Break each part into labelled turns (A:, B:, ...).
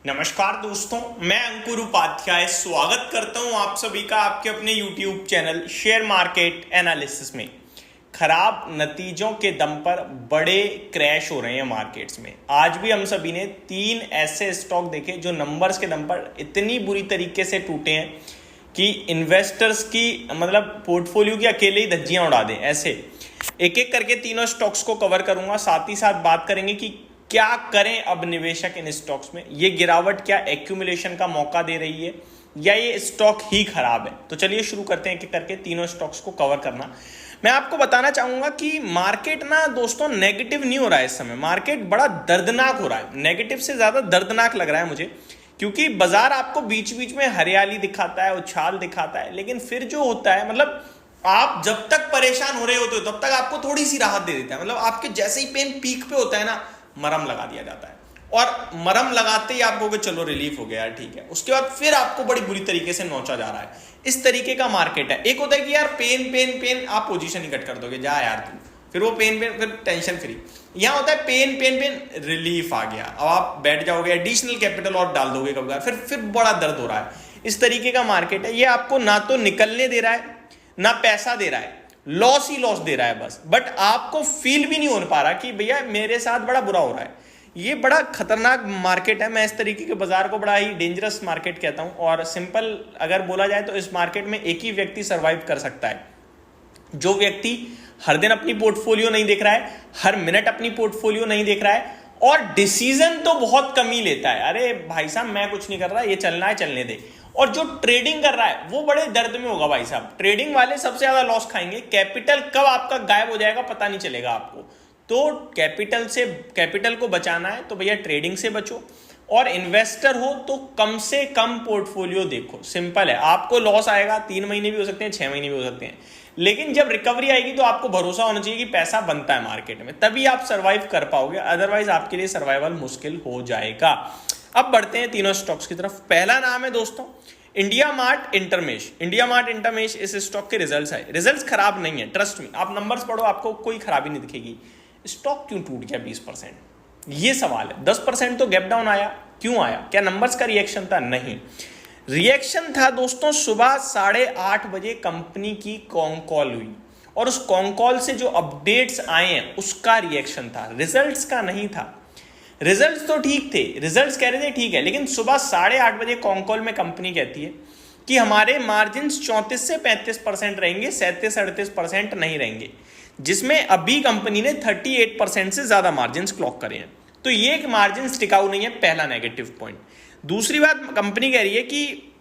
A: नमस्कार दोस्तों, मैं अंकुर उपाध्याय स्वागत करता हूं आप सभी का आपके अपने YouTube channel share market analysis में। खराब नतीजों के दम पर बड़े क्रैश हो रहे हैं मार्केट्स में। आज भी हम सभी ने 3 ऐसे स्टॉक देखे जो नंबर्स के दम पर इतनी बुरी तरीके से टूटे हैं कि इन्वेस्टर्स की पोर्टफोलियो की अकेले ही धज्जियां उड़ा दें। ऐसे एक एक करके तीनों स्टॉक्स को कवर करूंगा, साथ ही साथ बात करेंगे कि क्या करें अब निवेशक इन स्टॉक्स में। ये गिरावट क्या एक्यूमुलेशन का मौका दे रही है या ये स्टॉक ही खराब है। तो चलिए शुरू करते हैं एक एक करके तीनों स्टॉक्स को कवर करना। मैं आपको बताना चाहूंगा कि मार्केट ना दोस्तों नेगेटिव नहीं हो रहा है इस समय। मार्केट बड़ा दर्दनाक हो रहा है, नेगेटिव से ज्यादा दर्दनाक लग रहा है मुझे, क्योंकि बाजार आपको बीच बीच में हरियाली दिखाता है, उछाल दिखाता है, लेकिन फिर जो होता है आप जब तक परेशान हो रहे होते हो तब तक आपको थोड़ी सी राहत दे देता है। आपके जैसे ही पेन पीक पे होता है ना, मरहम लगा दिया जाता है और मरहम लगाते ही आप कहोगे चलो रिलीफ हो गया यार, ठीक है। उसके बाद फिर आपको बड़ी बुरी तरीके से नोचा जा रहा है। इस तरीके का मार्केट है। एक होता है कि यार पेन पेन पेन, आप पोजीशन ही कट कर दोगे, जा यार तू, फिर वो पेन पेन, फिर टेंशन फ्री। यहां होता है पेन पेन पेन, रिलीफ आ गया, अब आप बैठ जाओगे, एडिशनल कैपिटल और डाल दोगे कभी, फिर बड़ा दर्द हो रहा है। इस तरीके का मार्केट है। ये आपको ना तो निकलने दे रहा है ना पैसा दे रहा है, लॉस ही लॉस दे रहा है बस। बट आपको फील भी नहीं हो पा रहा कि भैया मेरे साथ बड़ा बुरा हो रहा है। ये बड़ा खतरनाक मार्केट है। मैं इस तरीके के बाजार को बड़ा ही डेंजरस मार्केट कहता हूं। और सिंपल अगर बोला जाए तो इस मार्केट में एक ही व्यक्ति सर्वाइव कर सकता है, जो व्यक्ति हर दिन अपनी पोर्टफोलियो नहीं देख रहा है, हर मिनट अपनी पोर्टफोलियो नहीं देख रहा है और डिसीजन तो बहुत कम ही लेता है। अरे भाई साहब मैं कुछ नहीं कर रहा, ये चलना है चलने दे। और जो ट्रेडिंग कर रहा है वो बड़े दर्द में होगा भाई साहब। ट्रेडिंग वाले सबसे ज्यादा लॉस खाएंगे। कैपिटल कब आपका गायब हो जाएगा पता नहीं चलेगा आपको। तो कैपिटल को बचाना है तो भैया ट्रेडिंग से बचो, और इन्वेस्टर हो तो कम से कम पोर्टफोलियो देखो। सिंपल है। आपको लॉस आएगा, 3 महीने भी हो सकते हैं, 6 महीने भी हो सकते हैं, लेकिन जब रिकवरी आएगी तो आपको भरोसा होना चाहिए कि पैसा बनता है मार्केट में, तभी आप सर्वाइव कर पाओगे। अदरवाइज आपके लिए सर्वाइवल मुश्किल हो जाएगा। अब बढ़ते हैं तीनों स्टॉक्स की तरफ। पहला नाम है दोस्तों India mart Intermesh. India mart Intermesh इस स्टॉक के रिजल्ट्स है। रिजल्ट्स खराब नहीं है, ट्रस्ट मी। आप नंबर्स पढ़ो, आपको कोई खराबी नहीं दिखेगी। स्टॉक क्यों टूट गया 20%, ये सवाल है। 10% तो गैप डाउन आया, क्यों आया? क्या नंबर्स का रिएक्शन था? नहीं, रिएक्शन था दोस्तों सुबह 8:30 बजे कंपनी की कॉल हुई और उस कॉल से जो अपडेट्स आए हैं उसका रिएक्शन था, रिजल्ट्स का नहीं था। रिजल्ट्स तो ठीक थे, रिजल्ट्स कह रहे थे ठीक है, लेकिन सुबह 8:30 बजे कॉल में कंपनी कहती है कि हमारे मार्जिन 34 से 35% रहेंगे, 37-38% नहीं रहेंगे, जिसमें अभी कंपनी ने 38% से ज्यादा मार्जिन क्लॉक करे हैं। तो ये एक मार्जिन टिकाऊ नहीं है, पहला नेगेटिव पॉइंट। दूसरी बात, कंपनी कह रही है कि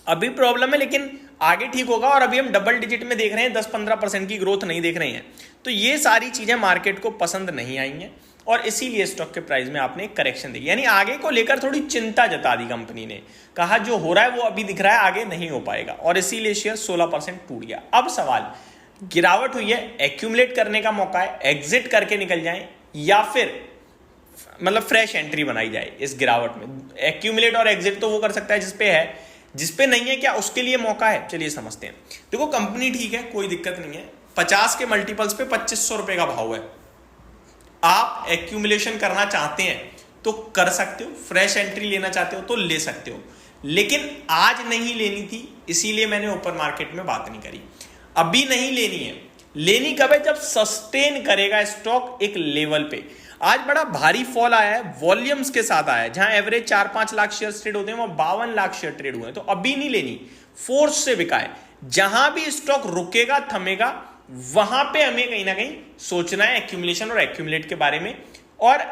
A: अभी प्रॉब्लम है लेकिन आगे ठीक होगा, और अभी हम डबल डिजिट में देख रहे हैं, 10-15% की ग्रोथ नहीं देख रहे हैं। तो ये सारी चीजें मार्केट को पसंद नहीं आई हैं और इसीलिए स्टॉक के प्राइस में आपने एक करेक्शन देखी। यानी आगे को लेकर थोड़ी चिंता जता दी कंपनी ने, कहा जो हो रहा है वो अभी दिख रहा है, आगे नहीं हो पाएगा, और इसीलिए शेयर 16% टूट गया। अब सवाल, गिरावट हुई है, एक्यूमुलेट करने का मौका है, एग्जिट करके निकल जाएं या फिर फ्रेश एंट्री बनाई जाए इस गिरावट में। एक्यूमुलेट और एग्जिट तो वो कर सकता है जिसपे है, जिसपे नहीं है क्या उसके लिए मौका है? चलिए समझते हैं। देखो कंपनी ठीक है, कोई दिक्कत नहीं है, 50 के मल्टीपल्स पे 2500 रुपए का भाव है। आप एक्यूमुलेशन करना चाहते हैं तो कर सकते हो, फ्रेश एंट्री लेना चाहते हो तो ले सकते हो, लेकिन आज नहीं लेनी थी, इसीलिए मैंने ओपन मार्केट में बात नहीं करी। अभी नहीं लेनी है। लेनी कब है? जब सस्टेन करेगा स्टॉक एक लेवल पे। आज बड़ा भारी फॉल आया है, वॉल्यूम्स के साथ आया है। जहां एवरेज 4-5 लाख शेयर ट्रेड होते हैं वहां 52 लाख शेयर ट्रेड हुए हैं। तो अभी नहीं लेनी, फोर्स से बिका है। जहां भी स्टॉक रुकेगा, थमेगा, वहां पे हमें कहीं ना कहीं सोचना है एक्यूमुलेशन और एक्यूमुलेट के बारे में, और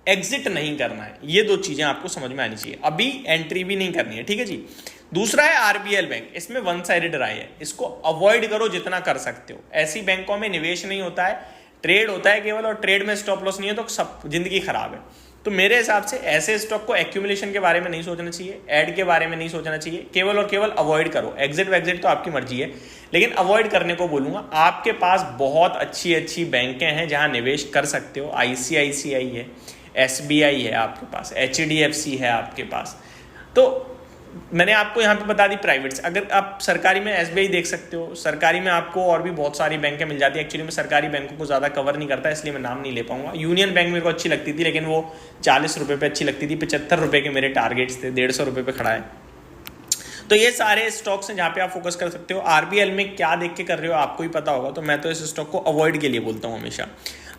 A: एग्जिट नहीं करना है। ये 2 चीजें आपको समझ में आनी चाहिए। अभी एंट्री भी नहीं करनी है, ठीक है जी। दूसरा है आरबीएल बैंक। इसमें वन साइडेड राय है, इसको अवॉइड करो जितना कर सकते हो। ऐसी बैंकों में निवेश नहीं होता है, ट्रेड होता है केवल, और ट्रेड में स्टॉप लॉस नहीं है तो सब जिंदगी खराब है। तो मेरे हिसाब से ऐसे स्टॉक को एक्यूमुलेशन के बारे में नहीं सोचना चाहिए, ऐड के बारे में नहीं सोचना चाहिए, केवल और केवल अवॉइड करो। एग्जिट वैग्जिट तो आपकी मर्जी है, लेकिन अवॉइड करने को बोलूंगा। आपके पास बहुत अच्छी अच्छी बैंकें हैं जहां निवेश कर सकते हो। आईसीआईसीआई है, एसबीआई है आपके पास, एचडीएफसी है आपके पास। तो मैंने आपको यहाँ पे बता दी प्राइवेट्स। अगर आप सरकारी में SBI देख सकते हो, सरकारी में आपको और भी बहुत सारी बैंकें मिल जाती है। एक्चुअली मैं सरकारी बैंकों को ज़्यादा कवर नहीं करता, इसलिए मैं नाम नहीं ले पाऊंगा। यूनियन बैंक मेरे को अच्छी लगती थी, लेकिन वो 40 रुपये पे अच्छी लगती थी, 75 रुपये के मेरे टारगेट्स थे, 150 रुपये पे खड़ा है। तो ये सारे स्टॉक्स हैं जहाँ पे आप फोकस कर सकते हो। RBL में क्या देख के कर रहे हो आपको ही पता होगा, तो मैं तो इस स्टॉक को अवॉइड के लिए बोलता हूँ हमेशा।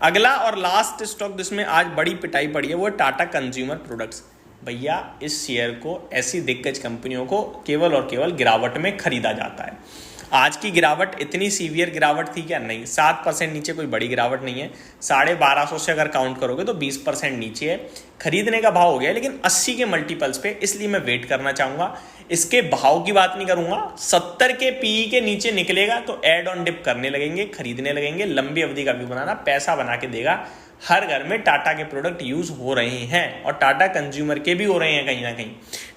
A: अगला और लास्ट स्टॉक जिसमें आज बड़ी पिटाई पड़ी है वो है टाटा कंज्यूमर प्रोडक्ट्स। भैया इस शेयर को, ऐसी दिग्गज कंपनियों को केवल और केवल गिरावट में खरीदा जाता है। आज की गिरावट इतनी सीवियर गिरावट थी क्या? नहीं, 7% नीचे कोई बड़ी गिरावट नहीं है। 1250 से अगर काउंट करोगे तो 20% नीचे है। खरीदने का भाव हो गया लेकिन 80 के मल्टीपल्स पे, इसलिए मैं वेट करना चाहूंगा। इसके भाव की बात नहीं करूंगा, 70 के PE के नीचे निकलेगा तो एड ऑन डिप करने लगेंगे, खरीदने लगेंगे। लंबी अवधि का व्यू बनाना, पैसा बना के देगा। हर घर में टाटा के प्रोडक्ट यूज हो रहे हैं और टाटा कंज्यूमर के भी हो रहे हैं कहीं ना कहीं।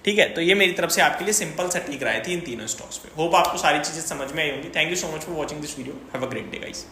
A: ठीक है, तो ये मेरी तरफ से आपके लिए सिंपल सटीक राय थी इन तीनों स्टॉक्स पे। होप आपको सारी चीजें समझ में आई होंगी। Thank you so much for watching this video. Have a great day guys.